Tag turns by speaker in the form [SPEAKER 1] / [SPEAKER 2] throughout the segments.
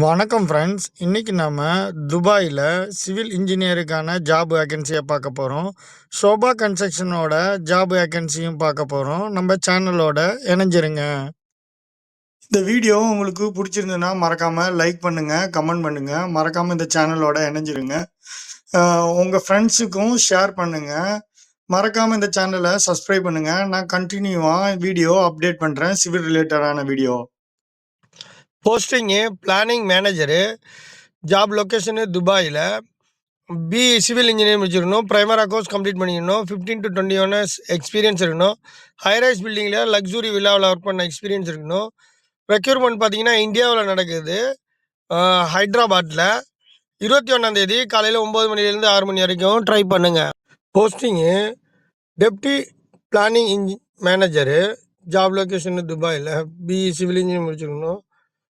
[SPEAKER 1] வணக்கம் ஃப்ரெண்ட்ஸ். இன்னைக்கு நாம துபாயில சிவில் இன்ஜினியருக்கான ஜாப் வேக்கன்சியை பார்க்க போறோம். ஷோபா கன்ஸ்ட்ரக்ஷனோட ஜாப் வேக்கன்சியும் பார்க்க போறோம். நம்ம சேனலோட இணைஞ்சிருங்க. இந்த வீடியோ உங்களுக்கு பிடிச்சிருந்ததுன்னா மறக்காம லைக் பண்ணுங்க, கமெண்ட் பண்ணுங்க. மறக்காம இந்த சேனலோட இணைஞ்சிருங்க. உங்க ஃப்ரெண்ட்ஸுக்கும் ஷேர் பண்ணுங்க. மறக்காம இந்த சேனலை சப்ஸ்கிரைப் பண்ணுங்க. நான் கண்டினியூவா வீடியோ அப்டேட் பண்றேன், சிவில் ரிலேட்டடான video. Posting planning manager, job location துபாயில். சிவில் இன்ஜினியர் முடிச்சிருக்கணும். ப்ரைமரா கோர்ஸ் கம்ப்ளீட் பண்ணிக்கணும். 15 to 21 இயர்ஸ் எக்ஸ்பீரியன்ஸ் இருக்கணும். ஹைரைஸ் பில்டிங்கில் லக்ஸுரி வில்லாவில் ஒர்க் பண்ண எக்ஸ்பீரியன்ஸ் இருக்கணும். ரெக்யூர்மெண்ட் பார்த்தீங்கன்னா இந்தியாவில் நடக்குது, ஹைதராபாத்தில். 21ஆம் தேதி காலையில் 9 மணிலேருந்து 6 மணி வரைக்கும் ட்ரை பண்ணுங்க. Posting deputy planning manager, job location துபாயில். சிவில் இன்ஜினியர் முடிச்சிருக்கணும்.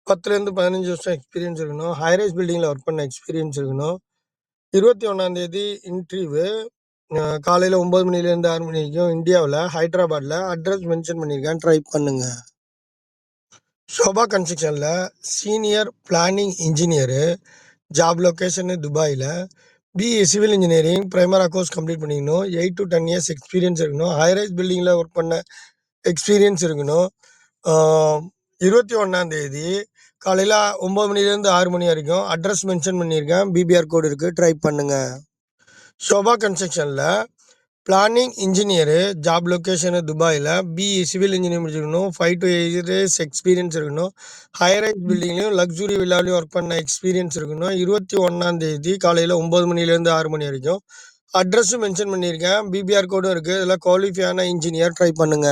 [SPEAKER 1] 10லேருந்து 15 வருஷம் எக்ஸ்பீரியன்ஸ் இருக்கணும். ஹைரைஸ் பில்டிங்கில் ஒர்க் பண்ண எக்ஸ்பீரியன்ஸ் இருக்கணும். 21ஆம் தேதி இன்டர்வியூ, காலையில் 9 மணிலேருந்து 6 மணி வரைக்கும் இந்தியாவில், ஹைதராபாத்தில். அட்ரஸ் மென்ஷன் பண்ணியிருக்கேன், ட்ரை பண்ணுங்க. ஷோபா கன்ஸ்ட்ரக்ஷனில் senior planning engineer, job location துபாயில். சிவில் இன்ஜினியரிங் ப்ரைமரா கோர்ஸ் கம்ப்ளீட் பண்ணிக்கணும். 8 to 10 இயர்ஸ் எக்ஸ்பீரியன்ஸ் இருக்கணும். ஹைரைஸ் பில்டிங்கில் ஒர்க் பண்ண எக்ஸ்பீரியன்ஸ் இருக்கணும். 21ஆம் தேதி காலையில் 9 மணிலேருந்து 6 மணி வரைக்கும். அட்ரஸ் மென்ஷன் பண்ணியிருக்கேன், பிபிஆர் கோடு இருக்குது, ட்ரை பண்ணுங்க. ஷோபா கன்ஸ்ட்ரக்ஷனில் பிளானிங் இன்ஜினியரு, ஜாப் லொக்கேஷனு துபாயில். சிவில் இன்ஜினியர் முடிச்சிருக்கணும். 5 to 8 இயர்ஸ் எக்ஸ்பீரியன்ஸ் இருக்கணும். ஹைரைஸ் பில்டிங்லையும் லக்ஸுரி வில்லாலையும் ஒர்க் பண்ண எக்ஸ்பீரியன்ஸ் இருக்கணும். 21ஆம் தேதி காலையில் 9 மணிலேருந்து 6 மணி வரைக்கும். அட்ரஸும் மென்ஷன் பண்ணியிருக்கேன், பிபிஆர் கோடும் இருக்குது. இதில் குவாலிஃபையான இன்ஜினியர், ட்ரை பண்ணுங்க.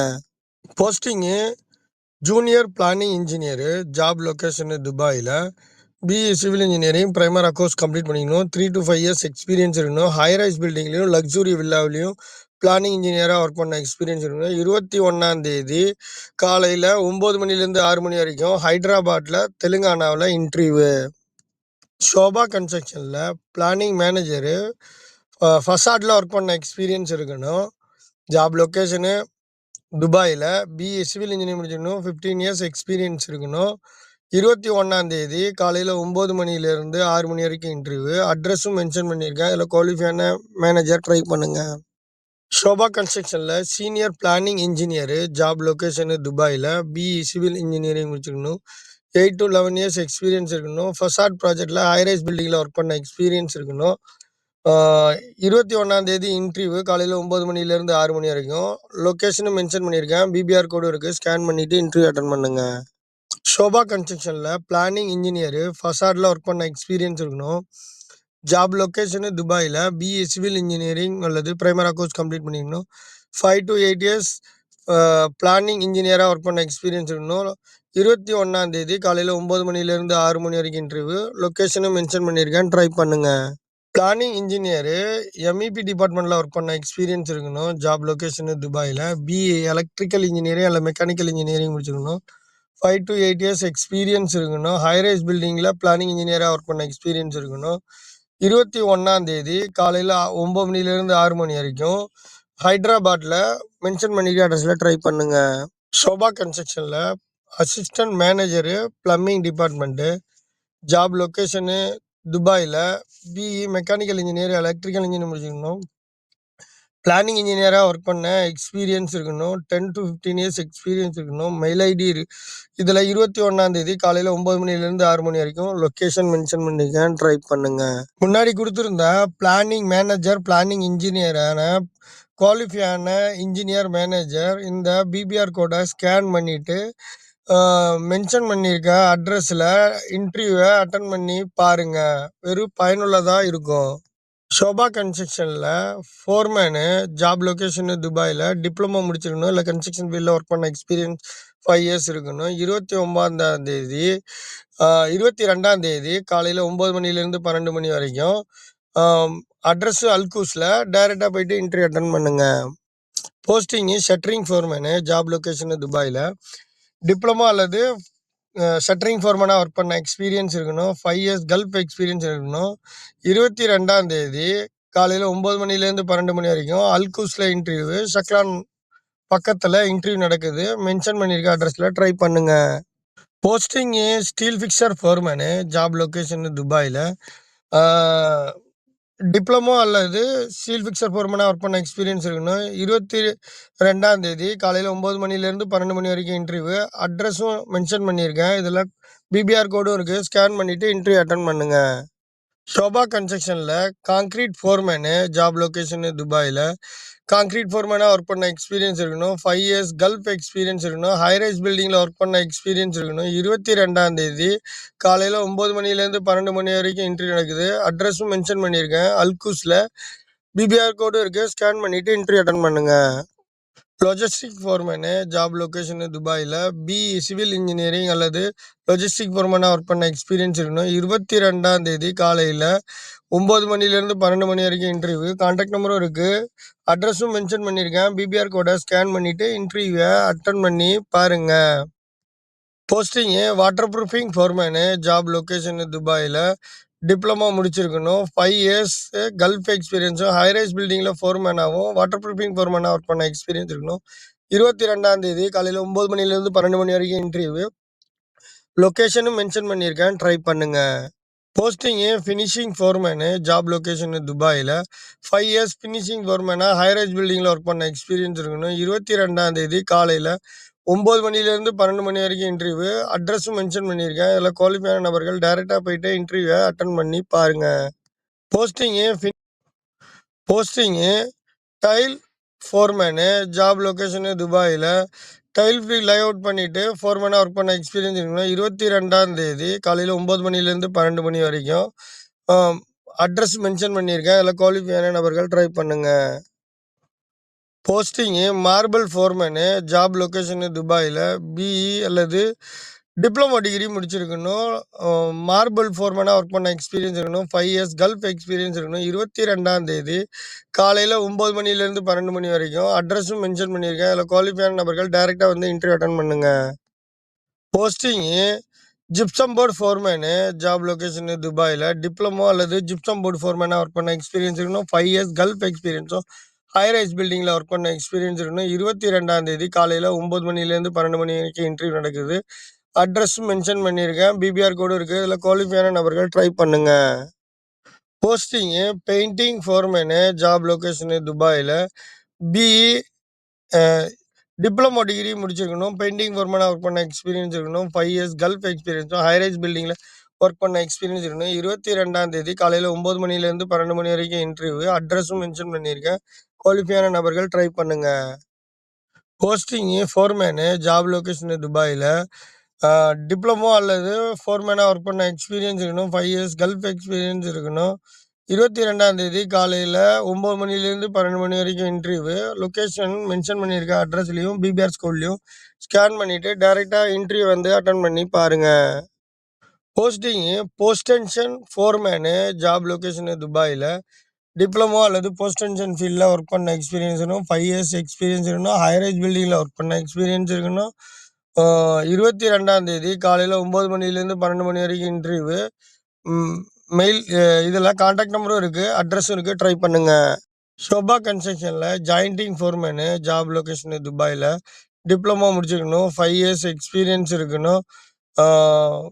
[SPEAKER 1] Posting junior planning engineer, job location துபாயில். சிவில் இன்ஜினியரிங் ப்ரைமரா கோர்ஸ் கம்ப்ளீட் பண்ணிக்கணும். 3 to 5 இயர்ஸ் எக்ஸ்பீரியன்ஸ் இருக்கணும். ஹைரைஸ் பில்டிங்லையும் லக்ஸுரி வில்லாவிலையும் பிளானிங் இன்ஜினியராக ஒர்க் பண்ண எக்ஸ்பீரியன்ஸ் இருக்கணும். 21ஆம் தேதி காலையில் 9 மணிலேருந்து 6 மணி வரைக்கும் ஹைதராபாத்தில், தெலுங்கானாவில் இன்டர்வியூ. ஷோபா கன்ஸ்ட்ரக்ஷனில் பிளானிங் மேனேஜரு, ஃபசாடில் ஒர்க் பண்ண எக்ஸ்பீரியன்ஸ் இருக்கணும். ஜாப் லொக்கேஷனு துபாயில். சிவில் இன்ஜினியர் முடிச்சிருக்கணும். 15 இயர்ஸ் எக்ஸ்பீரியன்ஸ் இருக்கணும். 21ஆம் தேதி காலையில் 9 மணிலேருந்து 6 மணி வரைக்கும் இன்டர்வியூ. அட்ரஸும் மென்ஷன் பண்ணியிருக்கேன், இதில் குவாலிஃபையான மேனேஜர், ட்ரை பண்ணுங்க. ஷோபா கன்ஸ்ட்ரக்ஷனில் senior planning engineer, job location துபாயில். சிவில் இன்ஜினியரிங் முடிச்சிருக்கணும். 8 to 11 இயர்ஸ் எக்ஸ்பீரியன்ஸ் இருக்கணும். ஃபசாட் ப்ராஜெக்டில் ஹைரைஸ் பில்டிங்கில் ஒர்க் பண்ண எக்ஸ்பீரியன்ஸ் இருக்கணும். 21ஆம் தேதி இன்டர்வியூ, காலையில் 9 மணிலேருந்து 6 மணி வரைக்கும். லொக்கேஷனும் மென்ஷன் பண்ணியிருக்கேன், பிபிஆர் கோடு இருக்குது, ஸ்கேன் பண்ணிவிட்டு இன்டர்வியூ அட்டன் பண்ணுங்க. ஷோபா கன்ஸ்ட்ரக்ஷனில் பிளானிங் இன்ஜினியரு, ஃபசாடில் ஒர்க் பண்ண எக்ஸ்பீரியன்ஸ் இருக்கணும். ஜாப் லொக்கேஷனு துபாயில். சிவில் இன்ஜினியரிங் அல்லது ப்ரைமரா கோர்ஸ் கம்ப்ளீட் பண்ணிக்கணும். 5 to 8 இயர்ஸ் பிளானிங் இன்ஜினியராக ஒர்க் பண்ண எக்ஸ்பீரியன்ஸ் இருக்கணும். 21ஆம் தேதி காலையில் 9 மணிலேருந்து 6 மணி வரைக்கும் இன்டர்வியூ. லொக்கேஷனும் மென்ஷன் பண்ணியிருக்கேன், ட்ரை பண்ணுங்க. பிளானிங் இன்ஜினியரு, எம்இபி டிபார்ட்மெண்ட்டில் ஒர்க் பண்ண எக்ஸ்பீரியன்ஸ் இருக்கணும். ஜாப் லொக்கேஷனு துபாயில். எலக்ட்ரிக்கல் இன்ஜினியரிங் அல்ல மெக்கானிக்கல் இன்ஜினியரிங் முடிச்சிருக்கணும். 5 to 8 இயர்ஸ் எக்ஸ்பீரியன்ஸ் இருக்கணும். ஹைரைஸ் பில்டிங்கில் பிளானிங் இன்ஜினியராக ஒர்க் பண்ண எக்ஸ்பீரியன்ஸ் இருக்கணும். 21ஆம் தேதி காலையில் 9 மணிலேருந்து 6 மணி வரைக்கும் ஹைதராபாத்தில், மென்ஷன் பண்ணிக்க அட்ரஸில் ட்ரை பண்ணுங்க. ஷோபா கன்ஸ்ட்ரக்ஷனில் assistant manager, plumbing department. Job location துபாயில். மெக்கானிக்கல் இன்ஜினியர், எலக்ட்ரிக்கல் இன்ஜினியர் முடிச்சிருக்கணும். பிளானிங் இன்ஜினியராக ஒர்க் பண்ண எக்ஸ்பீரியன்ஸ் இருக்கணும். 10 to 15 இயர்ஸ் எக்ஸ்பீரியன்ஸ் இருக்கணும். மெயில் ஐடி இதில் 21ஆம் தேதி காலையில் 9 மணிலேருந்து 6 மணி வரைக்கும். லொக்கேஷன் மென்ஷன் பண்ணியிருக்கேன், ட்ரை பண்ணுங்க. முன்னாடி கொடுத்துருந்த பிளானிங் மேனேஜர், பிளானிங் இன்ஜினியரான குவாலிஃபையான இன்ஜினியர் மேனேஜர் இந்த பிபிஆர் கோடை ஸ்கேன் பண்ணிவிட்டு மென்ஷன் பண்ணியிருக்க அட்ரஸில் இன்டர்வியூவை அட்டன் பண்ணி பாருங்கள், வெறும் பயனுள்ளதாக இருக்கும். ஷோபா கன்ஸ்ட்ரக்ஷனில் ஃபோர்மேனு, ஜாப் லொக்கேஷனு துபாயில். டிப்ளமோ முடிச்சிருக்கணும், இல்லை கன்ஸ்ட்ரக்ஷன் ஃபீல்டில் ஒர்க் பண்ண எக்ஸ்பீரியன்ஸ் 5 இயர்ஸ் இருக்கணும். 29ஆம் தேதி 22ஆம் தேதி காலையில் 9 மணிலேருந்து 12 மணி வரைக்கும். அட்ரஸு அல்கூஸில். டைரெக்டாக போயிட்டு இன்டர்வியூ அட்டன் பண்ணுங்க. Posting shuttering foreman, job location துபாயில். டிப்ளமோ அல்லது ஷட்டரிங் ஃபோர்மேனாக ஒர்க் பண்ண எக்ஸ்பீரியன்ஸ் இருக்கணும். 5 இயர்ஸ் கல்ஃப் எக்ஸ்பீரியன்ஸ் இருக்கணும். 22ஆம் தேதி காலையில் 9 மணிலேருந்து 12 மணி வரைக்கும் அல்கூஸில் இன்டர்வியூ. ஷக்லான் பக்கத்தில் இன்டர்வியூ நடக்குது, மென்ஷன் பண்ணியிருக்க அட்ரஸில் ட்ரை பண்ணுங்க. Posting steel fixture foreman, job location துபாயில. டிப்ளமோ அல்லது ஸ்டீல் ஃபிக்சர் ஃபோர்மேனா ஒர்க் பண்ண எக்ஸ்பீரியன்ஸ் இருக்கணும். 22ஆம் தேதி காலையில் 9 மணிலேருந்து 12 மணி வரைக்கும் இன்டர்வியூ. அட்ரஸும் மென்ஷன் பண்ணியிருக்கேன். இதில் பிபிஆர் கோடும் இருக்குது. ஸ்கேன் பண்ணிவிட்டு இன்டர்வியூ அட்டன் பண்ணுங்கள். ஷோபா கன்ஸ்ட்ரக்ஷனில் காங்க்ரீட் ஃபோர்மேனு, ஜாப் லொகேஷனு துபாயில். காங்க்ரீட் ஃபோர்மேனாக ஒர்க் பண்ண எக்ஸ்பீரியன்ஸ் இருக்கணும். 5 இயர்ஸ் கல்ஃப் எக்ஸ்பீரியன்ஸ் இருக்கணும். ஹைரைஸ் பில்டிங்கில் ஒர்க் பண்ண எக்ஸ்பீரியன்ஸ் இருக்கணும். 22ஆம் தேதி காலையில் 9 மணிலேருந்து 12 மணி வரைக்கும் இன்டர்வியூ நடக்குது. அட்ரஸும் மென்ஷன் பண்ணியிருக்கேன். அல்கூஸில். பிபிஆர் கோடும் இருக்குது. ஸ்கேன் பண்ணிவிட்டு இன்டர்வியூ அட்டன் பண்ணுங்கள். லாஜிஸ்டிக் ஃபோர்மேனு, ஜாப் லொகேஷனு துபாயில். சிவில் இன்ஜினியரிங் அல்லது லாஜிஸ்டிக் ஃபோர்மேனாக ஒர்க் பண்ண எக்ஸ்பீரியன்ஸ் இருக்கணும். 22ஆம் தேதி காலையில் 9 மணிலேருந்து 12 மணி வரைக்கும் இன்டர்வியூ. கான்டாக்ட் நம்பரும் இருக்குது. அட்ரஸும் மென்ஷன் பண்ணியிருக்கேன். பிபிஆர் கோடை ஸ்கேன் பண்ணிவிட்டு இன்டர்வியூவை அட்டன் பண்ணி பாருங்கள். Posting water proofing foreman, job location துபாயில். டிப்ளமோ முடிச்சிருக்கணும். 5 இயர்ஸ் கல்ஃப் எக்ஸ்பீரியன்ஸும் ஹைரைஸ் பில்டிங்கில் ஃபோர்மேனாகவும் வாட்டர் ப்ரூஃபிங் ஃபோர்மேனாக ஒர்க் பண்ண எக்ஸ்பீரியன்ஸ் இருக்கணும். 22ஆம் தேதி காலையில் 9 மணிலேருந்து 12 மணி வரைக்கும் இன்டர்வியூ. லொக்கேஷனும் மென்ஷன் பண்ணியிருக்கேன். ட்ரை பண்ணுங்கள். Posting finishing foreman, job location துபாயில். 5 இயர்ஸ் ஃபினிஷிங் ஃபோர்மேனாக ஹைரைஸ் பில்டிங்கில் ஒர்க் பண்ண எக்ஸ்பீரியன்ஸ் இருக்கணும். 22ஆம் தேதி காலையில் 9 மணிலேருந்து 12 மணி வரைக்கும் இன்டர்வியூ. அட்ரஸும் மென்ஷன் பண்ணியிருக்கேன். இதில் குவாலிஃபையான நபர்கள் டைரெக்டாக போயிட்டு இன்டர்வியூவை அட்டன் பண்ணி பாருங்கள். போஸ்டிங்கு டைல் ஃபோர்மேனு, ஜாப் லொகேஷனு துபாயில். டைல் ஃப்ரீ லே அவுட் பண்ணிவிட்டு ஃபோர்மேனாக ஒர்க் பண்ண எக்ஸ்பீரியன்ஸ் இருக்கணும். 22ஆம் தேதி காலையில் 9 மணிலேருந்து 12 மணி வரைக்கும். அட்ரஸ் மென்ஷன் பண்ணியிருக்கேன். இதில் குவாலிஃபையான நபர்கள் ட்ரை பண்ணுங்கள். Posting marble foreman, job location துபாயில். பிஇ அல்லது டிப்ளமோ டிகிரி முடிச்சிருக்கணும். மார்பிள் ஃபோர்மேனாக ஒர்க் பண்ண எக்ஸ்பீரியன்ஸ் இருக்கணும். 5 இயர்ஸ் கல்ஃப் எக்ஸ்பீரியன்ஸ் இருக்கணும். 22ஆம் தேதி காலையில் 9 மணிலேருந்து 12 மணி வரைக்கும். அட்ரஸும் மென்ஷன் பண்ணியிருக்கேன். இதில் குவாலிஃபையான நபர்கள் டைரெக்டாக வந்து இன்டர்வியூ அட்டன் பண்ணுங்கள். Posting gypsum board foreman, job location துபாயில். டிப்ளமோ அல்லது ஜிப்சம் போர்டு ஃபோர்மேனாக ஒர்க் பண்ண எக்ஸ்பீரியன்ஸ் இருக்கணும். 5 இயர்ஸ் கல்ஃப் எக்ஸ்பீரியன்ஸும் ஹைரைஸ் பில்டிங்கில் ஒர்க் பண்ண எக்ஸ்பீரியன்ஸ் இருக்கணும். 22ஆம் தேதி காலையில் 9 மணிலேருந்து 12 மணி வரைக்கும் இன்டர்வியூ நடக்குது. அட்ரஸும் மென்ஷன் பண்ணியிருக்கேன். பிபிஆர் கோடும் இருக்குது. இதில் குவாலிஃபையான நபர்கள் ட்ரை பண்ணுங்கள். Posting painting foreman, job location துபாயில். பிஇ டிப்ளமோ டிகிரி முடிச்சிருக்கணும். பெயிண்டிங் ஃபோர்மேனாக ஒர்க் பண்ண எக்ஸ்பீரியன்ஸ் இருக்கணும். 5 இயர்ஸ் கல்ஃப் எக்ஸ்பீரியன்ஸும் ஹைரைஸ் பில்டிங்கில் ஒர்க் பண்ண எக்ஸ்பீரியன்ஸ் இருக்கணும். 22ஆம் தேதி காலையில் 9 மணிலேருந்து 12 மணி வரைக்கும் இன்டர்வியூ. அட்ரஸும் மென்ஷன் பண்ணியிருக்கேன். குவாலிஃபையான நபர்கள் ட்ரை பண்ணுங்கள். போஸ்டிங்கு ஃபோர்மேனு, ஜாப் லொகேஷனு துபாயில். டிப்ளமோ அல்லது ஃபோர்மேனாக ஒர்க் பண்ண எக்ஸ்பீரியன்ஸ் இருக்கணும். 5 இயர்ஸ் கல்ஃப் எக்ஸ்பீரியன்ஸ் இருக்கணும். 22ஆம் தேதி காலையில் 9 மணிலேருந்து 12 மணி வரைக்கும் இன்டர்வியூ. லொக்கேஷன் மென்ஷன் பண்ணியிருக்க அட்ரஸ்லையும் பிபிஆர் ஸ்கூல்லையும் ஸ்கேன் பண்ணிவிட்டு டைரெக்டாக இன்டர்வியூ வந்து அட்டன் பண்ணி பாருங்கள். Posting post tension foreman, job location துபாயில். டிப்ளமோ அல்லது போஸ்டென்ஷன் ஃபீல்டில் ஒர்க் பண்ண எக்ஸ்பீரியன்ஸ் இருக்கணும். 5 இயர்ஸ் எக்ஸ்பீரியன்ஸ் இருக்கணும். ஹைரைஸ் பில்டிங்கில் ஒர்க் பண்ண எக்ஸ்பீரியன்ஸ் இருக்கணும். 22ஆம் தேதி காலையில் 9 மணிலேருந்து 12 மணி வரைக்கும் இன்டர்வியூ. மெயில் இதில் கான்டாக்ட் நம்பரும் இருக்குது. அட்ரஸும் இருக்குது. ட்ரை பண்ணுங்கள். ஷோபா கன்ஸ்ட்ரக்ஷனில் ஜாயிண்டிங் ஃபோர்மேனு, ஜாப் லொகேஷனு துபாயில். டிப்ளமோ முடிச்சிருக்கணும். 5 இயர்ஸ் எக்ஸ்பீரியன்ஸ் இருக்கணும்.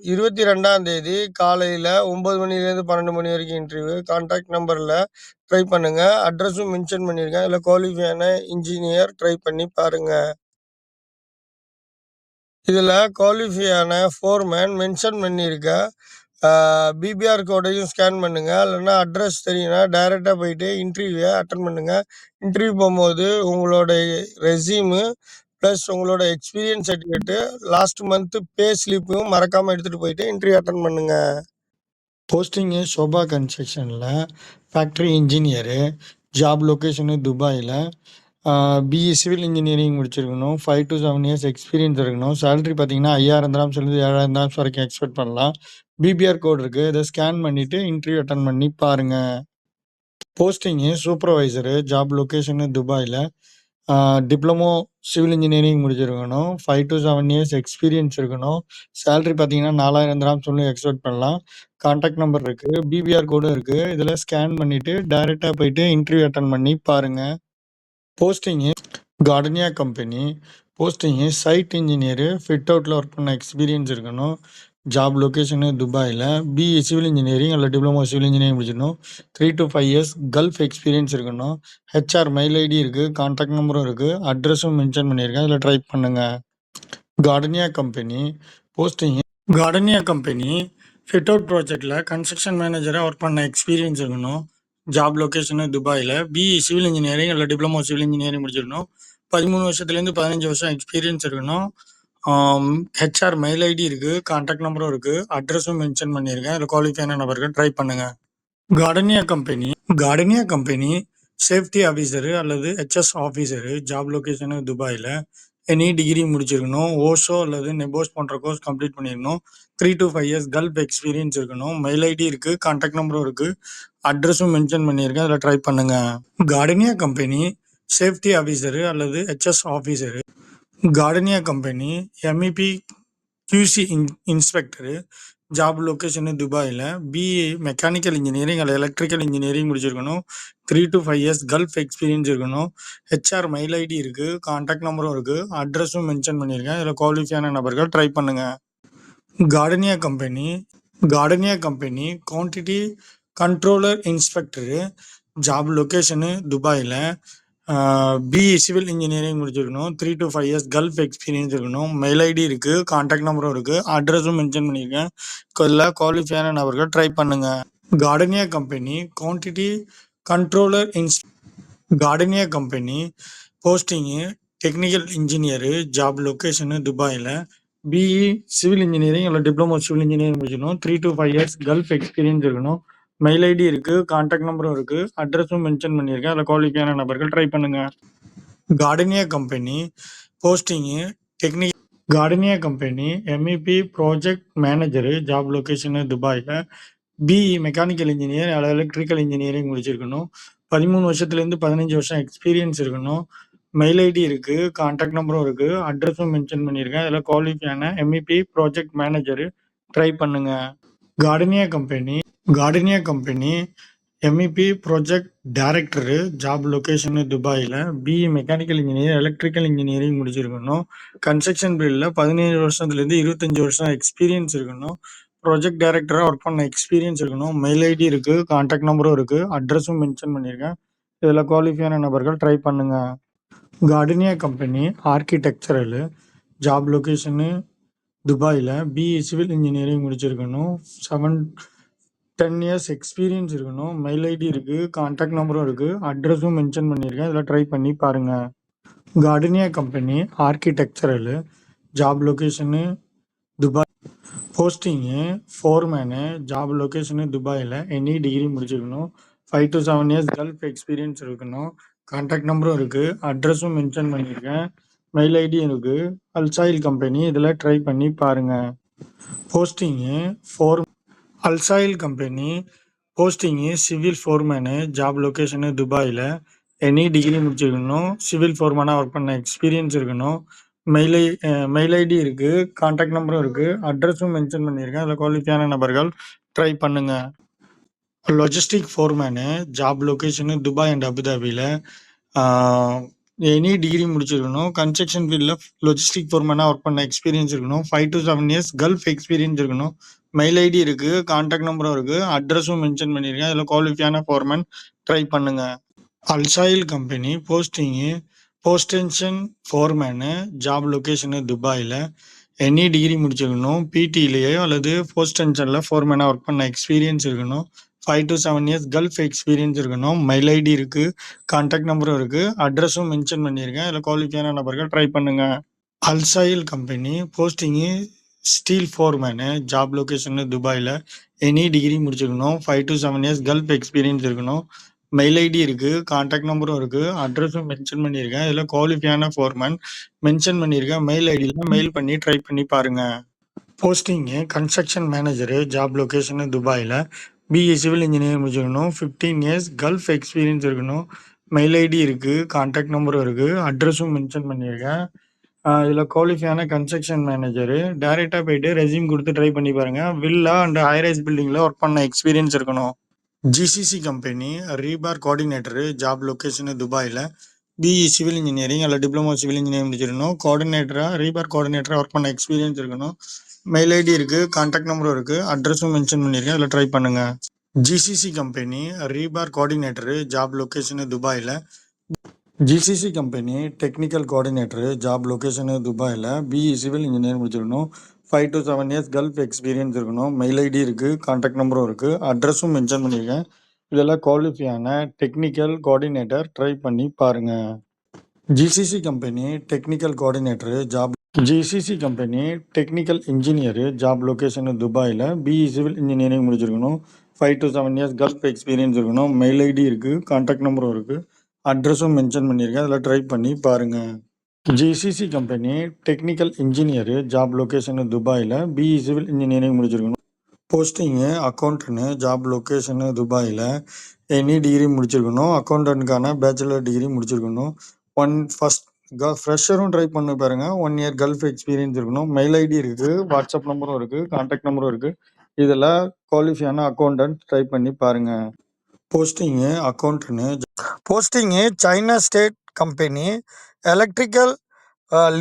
[SPEAKER 1] 22ஆம் தேதி காலையில் 9 மணிலேருந்து 12 மணி வரைக்கும் இன்டர்வியூ. கான்டாக்ட் நம்பரில் ட்ரை பண்ணுங்கள். அட்ரஸும் மென்ஷன் பண்ணியிருக்கேன். இதில் குவாலிஃபையான இன்ஜினியர் ட்ரை பண்ணி பாருங்கள். இதில் குவாலிஃபையான ஃபோர்மேன் மென்ஷன் பண்ணியிருக்கேன். பிபிஆர் கோடையும் ஸ்கேன் பண்ணுங்கள். இல்லைன்னா அட்ரஸ் தெரியும்னா டைரெக்டாக போயிட்டு இன்டர்வியூவை அட்டன் பண்ணுங்கள். இன்டர்வியூ போகும்போது உங்களோட ரெஸ்யூமு ப்ளஸ் உங்களோட experience certificate, last month pay ஸ்லிப்பும் மறக்காமல் எடுத்துகிட்டு போயிட்டு இன்டர்வியூ அட்டன் பண்ணுங்கள். போஸ்டிங்கு ஷோபா கன்ஸ்ட்ரக்ஷனில் ஃபேக்ட்ரி இன்ஜினியரு, ஜாப் லொக்கேஷனு துபாயில். பிஇ சிவில் இன்ஜினியரிங் முடிச்சிருக்கணும். 5 to 7 இயர்ஸ் எக்ஸ்பீரியன்ஸ் இருக்கணும். சேலரி பார்த்தீங்கன்னா 5000 திராம்ஸ்லேருந்து 7000 திராம்ஸ் வரைக்கும் எக்ஸ்பெக்ட் பண்ணலாம். பிபிஆர் கோட் இருக்குது. இதை ஸ்கேன் பண்ணிவிட்டு இன்டர்வியூ அட்டன் பண்ணி பாருங்கள். போஸ்டிங்கு சூப்பர்வைசரு, ஜாப் லொக்கேஷனு துபாயில். டிப்ளமோ சிவில் இன்ஜினியரிங் முடிச்சிருக்கணும். 5 to 7 இயர்ஸ் எக்ஸ்பீரியன்ஸ் இருக்கணும். சேலரி பார்த்தீங்கன்னா 4000 திராம்ஸ் சொல்லி எக்ஸ்பெக்ட் பண்ணலாம். கான்டாக்ட் நம்பர் இருக்குது. பிபிஆர் கோடும் இருக்குது. இதில் ஸ்கேன் பண்ணிவிட்டு டைரெக்டாக போயிட்டு இன்டர்வியூ அட்டன் பண்ணி பாருங்கள். Posting Gardenia company. Posting site engineer fit அவுட்டில் ஒர்க் பண்ண எக்ஸ்பீரியன்ஸ் இருக்கணும். ஜாப் லொக்கேஷனு துபாயில். பிஇ சிவில் இன்ஜினியரிங் அல்ல டிப்ளமோ சிவில் இன்ஜினியரிங் முடிச்சிடணும். 3 to 5 years கல்ஃப் எக்ஸ்பீரியன்ஸ் இருக்கணும். ஹெச்ஆர் மெயில் ஐடி இருக்குது, கான்டாக்ட் நம்பரும் இருக்குது, அட்ரஸும் மென்ஷன் பண்ணியிருக்கேன். அதில் ட்ரை பண்ணுங்கள். Gardenia company posting Gardenia company fit out ப்ராஜெக்டில் கன்ஸ்ட்ரக்ஷன் மேனேஜராக ஒர்க் பண்ண எக்ஸ்பீரியன்ஸ் இருக்கணும். ஜாப் லொக்கேஷனு துபாயில். பிஇ சிவில் இன்ஜினியரிங் இல்லை டிப்ளமோ சிவில் இன்ஜினியரிங் முடிச்சிடணும். 13 வருஷத்துலேருந்து 15 வருஷம் எக்ஸ்பீரியன்ஸ் இருக்கணும். ஹெச்ஆர் மெயில் ஐடி இருக்குது, கான்டாக்ட் நம்பரும் இருக்குது, அட்ரஸும் மென்ஷன் பண்ணியிருக்கேன். அதில் குவாலிஃபையான நபர்கள் ட்ரை பண்ணுங்கள். கார்டனியா கம்பெனி சேஃப்டி ஆஃபீஸரு அல்லது ஹெச்எஸ் ஆஃபீஸரு. ஜாப் லொக்கேஷனு துபாயில். எனி டிகிரி முடிச்சிருக்கணும். ஓஷோ அல்லது நெபோஸ் போன்ற கோர்ஸ் கம்ப்ளீட் பண்ணிடணும். 3 to 5 years கல்ஃப் எக்ஸ்பீரியன்ஸ் இருக்கணும். மெயில் ஐடி இருக்குது, கான்டாக்ட் நம்பரும் இருக்குது, அட்ரஸும் மென்ஷன் பண்ணியிருக்கேன். அதில் ட்ரை பண்ணுங்கள். கார்டனியா கம்பெனி சேஃப்டி ஆஃபீஸரு அல்லது HS officer. Gardenia company MEP QC inspector. Job location துபாயில். பிஇ மெக்கானிக்கல் இன்ஜினியரிங் அல்ல எலக்ட்ரிக்கல் இன்ஜினியரிங் முடிச்சிருக்கணும். 3 to 5 years கல்ஃப் எக்ஸ்பீரியன்ஸ் இருக்கணும். ஹெச்ஆர் மெயில் ஐடி இருக்குது, கான்டாக்ட் நம்பரும் இருக்குது, அட்ரஸும் மென்ஷன் பண்ணியிருக்கேன். இதில் குவாலிஃபையான நபர்கள் ட்ரை பண்ணுங்கள். Gardenia company quantity controller inspector. Job location துபாயில். பிஇ சிவில் இன்ஜினியரிங் முடிச்சிருக்கணும். 3 to 5 years கல்ஃப் எக்ஸ்பீரியன்ஸ் இருக்கணும். மெயில் ஐடி இருக்குது, கான்டாக்ட் நம்பரும் இருக்குது, அட்ரஸும் மென்ஷன் பண்ணியிருக்கேன். இதில் குவாலிஃபையான நபர்கள் ட்ரை பண்ணுங்கள். Gardenia company quantity controller Gardenia company posting technical engineer. Job location துபாயில். பிஇ சிவில் இன்ஜினியரிங் இல்லை டிப்ளமோ சிவில் இன்ஜினியரிங் முடிச்சிடணும். 3 to 5 years கல்ஃப் எக்ஸ்பீரியன்ஸ் இருக்கணும். மெயில் ஐடி இருக்குது, கான்டாக்ட் நம்பரும் இருக்குது, அட்ரஸும் மென்ஷன் பண்ணியிருக்கேன். அதில் குவாலிஃபையான நபர்கள் ட்ரை பண்ணுங்கள். Gardenia company posting Gardenia company MEP project manager. Job location துபாயில். பிஇ மெக்கானிக்கல் இன்ஜினியர் அல்லது எலக்ட்ரிக்கல் இன்ஜினியரிங் முடிச்சிருக்கணும். 13 வருஷத்துலேருந்து 15 வருஷம் எக்ஸ்பீரியன்ஸ் இருக்கணும். மெயில் ஐடி இருக்குது, கான்டாக்ட் நம்பரும் இருக்குது, அட்ரஸும் மென்ஷன் பண்ணியிருக்கேன். அதில் குவாலிஃபையான எம்இபி ப்ராஜெக்ட் மேனேஜரு ட்ரை பண்ணுங்கள். Gardenia company MEP project director. Job location துபாயில். BE mechanical engineer electrical engineering முடிச்சிருக்கணும். கன்ஸ்ட்ரக்ஷன் ஃபீல்டில் 17 வருஷத்துலேருந்து 25 வருஷம் எக்ஸ்பீரியன்ஸ் இருக்கணும். ப்ராஜெக்ட் டைரக்டராக ஒர்க் பண்ண எக்ஸ்பீரியன்ஸ் இருக்கணும். மெயில் ஐடி இருக்குது, கான்டாக்ட் நம்பரும் இருக்குது, அட்ரஸும் மென்ஷன் பண்ணியிருக்கேன். இதில் குவாலிஃபையான நபர்கள் ட்ரை பண்ணுங்கள். Gardenia company architectural. Job location துபாயில். பிஇ சிவில் இன்ஜினியரிங் முடிச்சிருக்கணும். 10 years எக்ஸ்பீரியன்ஸ் இருக்கணும். மெயில் ஐடி இருக்குது, கான்டாக்ட் நம்பரும் இருக்குது, அட்ரஸும் மென்ஷன் பண்ணியிருக்கேன். இதில் ட்ரை பண்ணி பாருங்கள். Gardenia company architectural. Job location Dubai. Posting foreman. Job location துபாயில். எனி டிகிரி முடிச்சிருக்கணும். 5 to 7 years கல்ஃப் எக்ஸ்பீரியன்ஸ் இருக்கணும். கான்டாக்ட் நம்பரும் இருக்குது, அட்ரஸும் மென்ஷன் பண்ணியிருக்கேன். மெயில் ஐடி இருக்குது. அல்சாயில் கம்பெனி. இதில் ட்ரை பண்ணி பாருங்கள். போஸ்டிங்கு அல்சாயில் company posting civil foreman. Job location துபாயில். எனி டிகிரி முடிச்சிருக்கணும். சிவில் ஃபோர்மேனாக ஒர்க் பண்ண எக்ஸ்பீரியன்ஸ் இருக்கணும். மெயில் ஐடி இருக்குது, கான்டாக்ட் நம்பரும் இருக்குது, அட்ரஸும் மென்ஷன் பண்ணியிருக்கேன். அதில் குவாலிஃபையான நபர்கள் ட்ரை பண்ணுங்கள். Logistic foreman. Job location Dubai and அபுதாபியில். எனி டிகிரி முடிச்சிருக்கணும். கன்ஸ்ட்ரக்ஷன் ஃபீல்டில் லாஜிஸ்டிக் ஃபோர்மேனாக ஒர்க் பண்ண எக்ஸ்பீரியன்ஸ் இருக்கணும். 5 to 7 years கல்ஃப் எக்ஸ்பீரியன்ஸ் இருக்கணும். மெயில் ஐடி இருக்குது, கான்டாக்ட் நம்பரும் இருக்குது, அட்ரஸும் மென்ஷன் பண்ணியிருக்கேன். அதில் குவாலிஃபையான ஃபோர்மேன் ட்ரை பண்ணுங்கள். அல்சாயில் company posting post tension foreman. Job location துபாயில். எனி டிகிரி முடிச்சிருக்கணும். பிடிலேயோ அல்லது போஸ்டென்ஷனில் ஃபோர்மேனாக ஒர்க் பண்ண எக்ஸ்பீரியன்ஸ் இருக்கணும். 5 to 7 years கல்ஃப் எக்ஸ்பீரியன்ஸ் இருக்கணும். மெயில் ஐடி இருக்குது, கான்டாக்ட் நம்பரும் இருக்குது, அட்ரஸும் மென்ஷன் பண்ணியிருக்கேன். அதில் குவாலிஃபையான நபர்கள் ட்ரை பண்ணுங்கள். அல்சாயில் company posting steel foreman. Job location துபாயில். எனி டிகிரி முடிச்சிருக்கணும். 5 to 7 years கல்ஃப் எக்ஸ்பீரியன்ஸ் இருக்கணும். மெயில் ஐடி இருக்குது, கான்டாக்ட் நம்பரும் இருக்குது, அட்ரஸும் மென்ஷன் பண்ணியிருக்கேன். இதில் குவாலிஃபையான ஃபோர்மேன் மென்ஷன் பண்ணியிருக்கேன். மெயில் ஐடியில் மெயில் பண்ணி ட்ரை பண்ணி பாருங்கள். Posting construction manager. Job location துபாயில். பிஇ சிவில் இன்ஜினியரிங் முடிச்சிருக்கணும். 15 years கல்ஃப் எக்ஸ்பீரியன்ஸ் இருக்கணும். மெயில் ஐடி இருக்குது, கான்டாக்ட் நம்பரும் இருக்குது, அட்ரஸும் மென்ஷன் பண்ணியிருக்கேன். இதில் குவாலிஃபையான கன்ஸ்ட்ரக்ஷன் மேனேஜரு. டைரெக்டாக போயிட்டு ரெஸ்யூம் கொடுத்து ட்ரை பண்ணி பாருங்கள். வில்லா அண்ட் ஹைரைஸ் பில்டிங்கில் ஒர்க் பண்ண எக்ஸ்பீரியன்ஸ் இருக்கணும். GCC company rebar coordinator. Job location துபாயில். பிஇ சிவில் இன்ஜினியரிங் அல்ல டிப்ளமோ சிவில் இன்ஜினியரிங் முடிச்சிருக்கணும். ரீபார் கோஆர்டினேட்டராக ஒர்க் பண்ண எக்ஸ்பீரியன்ஸ் இருக்கணும். மெயில் ஐடி இருக்குது, கான்டாக்ட் நம்பரும் இருக்குது, அட்ரஸும் மென்ஷன் பண்ணியிருக்கேன். அதில் ட்ரை பண்ணுங்கள். GCC company rebar coordinator, job location துபாயில். GCC company technical coordinator, job location துபாயில். பிஇ சிவில் இன்ஜினியரிங் முடிச்சிருக்கணும். 5 to 7 years கல்ஃப் எக்ஸ்பீரியன்ஸ் இருக்கணும். மெயில் ஐடி இருக்குது, கான்டாக்ட் நம்பரும் இருக்குது, அட்ரஸும் மென்ஷன் பண்ணியிருக்கேன். இதெல்லாம் குவாலிஃபையான டெக்னிக்கல் கோஆர்டினேட்டர், ட்ரை பண்ணி பாருங்கள். GCC company technical coordinator, GCC company technical engineer, job location துபாயில். பிஇ சிவில் இன்ஜினியரிங் முடிச்சிருக்கணும். 5 to 7 years கல்ஃப் எக்ஸ்பீரியன்ஸ் இருக்கணும். மெயில் ஐடி இருக்குது, கான்டாக்ட் நம்பரும் இருக்குது, அட்ரஸும் மென்ஷன் பண்ணியிருக்கேன். அதில் ட்ரை பண்ணி பாருங்கள். GCC company technical engineer, job location துபாயில். பிஇ சிவில் இன்ஜினியரிங் முடிச்சிருக்கணும். போஸ்டிங்கு அக்கௌண்டன்ட், ஜாப் லொக்கேஷனு துபாயில். எனி டிகிரி முடிச்சிருக்கணும். அக்கௌண்டன்ட்கான பேச்சுலர் டிகிரி முடிச்சிருக்கணும். ஃப்ரெஷரும் ட்ரை பண்ணி பாருங்க. 1 year கல்ஃப் எக்ஸ்பீரியன்ஸ் இருக்கணும். மெயில் ஐடி இருக்குது, வாட்ஸ்அப் நம்பரும் இருக்குது, கான்டாக்ட் நம்பரும் இருக்குது. இதில் குவாலிஃபையான அக்கௌண்டன்ட் ட்ரை பண்ணி பாருங்க. Posting accountant. Posting China state company electrical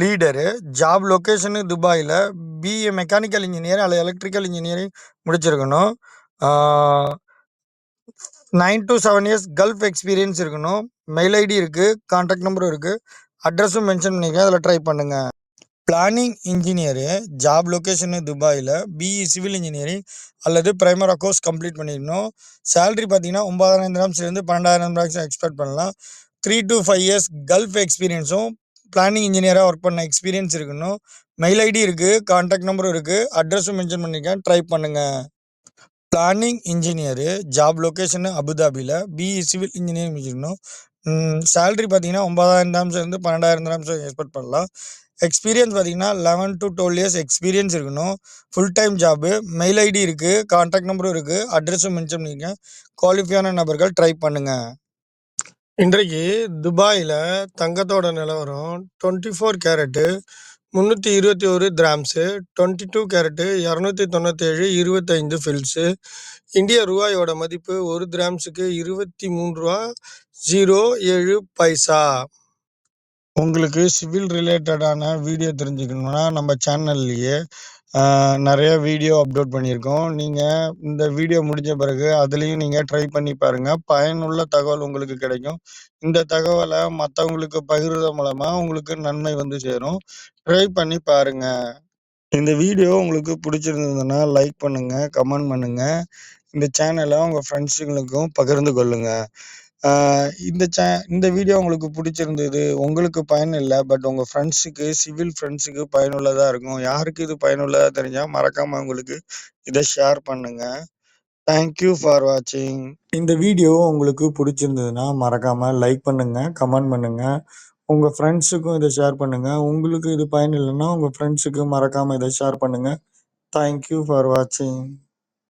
[SPEAKER 1] leader, job location துபாயில். பிஏ மெக்கானிக்கல் இன்ஜினியர் அல்லது எலக்ட்ரிக்கல் இன்ஜினியரிங் முடிச்சிருக்கணும். 9 to 7 years கல்ஃப் எக்ஸ்பீரியன்ஸ் இருக்கணும். மெயில் ஐடி இருக்குது, கான்டாக்ட் நம்பரும் இருக்குது, அட்ரஸும் மென்ஷன் பண்ணியிருக்கேன். அதில் ட்ரை பண்ணுங்கள். பிளானிங் இன்ஜினியரு, ஜாப் லொக்கேஷனு துபாயில். பிஇ சிவில் இன்ஜினியரிங் அல்லது பிரைமரா கோர்ஸ் கம்ப்ளீட் பண்ணிடணும். சேலரி பார்த்தீங்கன்னா 9,000 dirhamsலேருந்து 12,000 dirhams எக்ஸ்பெக்ட் பண்ணலாம். 3 to 5 years கல்ஃப் எக்ஸ்பீரியன்ஸும் பிளானிங் இன்ஜினியராக ஒர்க் பண்ண எக்ஸ்பீரியன்ஸ் இருக்கணும். மெயில் ஐடி இருக்குது, கான்டாக்ட் நம்பரும் இருக்குது, அட்ரஸும் மென்ஷன் பண்ணியிருக்கேன். ட்ரை பண்ணுங்கள். பிளானிங் இன்ஜினியரு, ஜாப் லொக்கேஷனு அபுதாபியில். பிஇ சிவில் இன்ஜினியரிங் முடிச்சிருக்கணும். சேலரி பார்த்தீங்கன்னா 9,000 dirhamsலேருந்து 12,000 dirhams எக்ஸ்பெக்ட் பண்ணலாம். எக்ஸ்பீரியன்ஸ் பார்த்தீங்கன்னா 11 to 12 years எக்ஸ்பீரியன்ஸ் இருக்கணும். Full time job. மெயில் ஐடி இருக்குது, கான்டாக்ட் நம்பரும் இருக்குது, அட்ரஸும் மென்ஷன் பண்ணியிருக்கேன். குவாலிஃபையான நபர்கள் ட்ரை பண்ணுங்கள். இன்றைக்கு துபாயில் தங்கத்தோட நிலவரம் 24 கேரட்டு 321 கிராம்ஸு, 22 கேரட்டு 297 25 ஃபில்ஸு. இந்திய ரூபாயோட மதிப்பு 1 கிராம்ஸுக்கு 23 ரூபா 07 பைசா. உங்களுக்கு சிவில் ரிலேட்டடான வீடியோ தெரிஞ்சுக்கணுன்னா நம்ம சேனல்லையே நிறைய வீடியோ அப்லோட் பண்ணியிருக்கோம். நீங்கள் இந்த வீடியோ முடிஞ்ச பிறகு அதுலேயும் நீங்கள் ட்ரை பண்ணி பாருங்கள். பயனுள்ள தகவல் உங்களுக்கு கிடைக்கும். இந்த தகவலை மற்றவங்களுக்கு பகிர்றது மூலமாக உங்களுக்கு நன்மை வந்து சேரும். ட்ரை பண்ணி பாருங்கள். இந்த வீடியோ உங்களுக்கு பிடிச்சிருந்ததுன்னா லைக் பண்ணுங்கள், கமெண்ட் பண்ணுங்கள். இந்த சேனலை உங்கள் ஃப்ரெண்ட்ஸுங்களுக்கும் பகிர்ந்து கொள்ளுங்கள். இந்த வீடியோ உங்களுக்கு பிடிச்சிருந்தது, உங்களுக்கு பயன் இல்லை, பட் உங்கள் ஃப்ரெண்ட்ஸுக்கு, சிவில் ஃப்ரெண்ட்ஸுக்கு பயனுள்ளதாக இருக்கும். யாருக்கு இது பயனுள்ளதாக தெரிஞ்சால் மறக்காமல் உங்களுக்கு இதை ஷேர் பண்ணுங்கள். தேங்க்யூ ஃபார் வாட்சிங். இந்த வீடியோ உங்களுக்கு பிடிச்சிருந்ததுன்னா மறக்காமல் லைக் பண்ணுங்கள், கமெண்ட் பண்ணுங்கள். உங்கள் ஃப்ரெண்ட்ஸுக்கும் இதை ஷேர் பண்ணுங்கள். உங்களுக்கு இது பயன் இல்லைன்னா உங்கள் ஃப்ரெண்ட்ஸுக்கு மறக்காமல் இதை ஷேர் பண்ணுங்கள். தேங்க்யூ ஃபார் வாட்சிங்.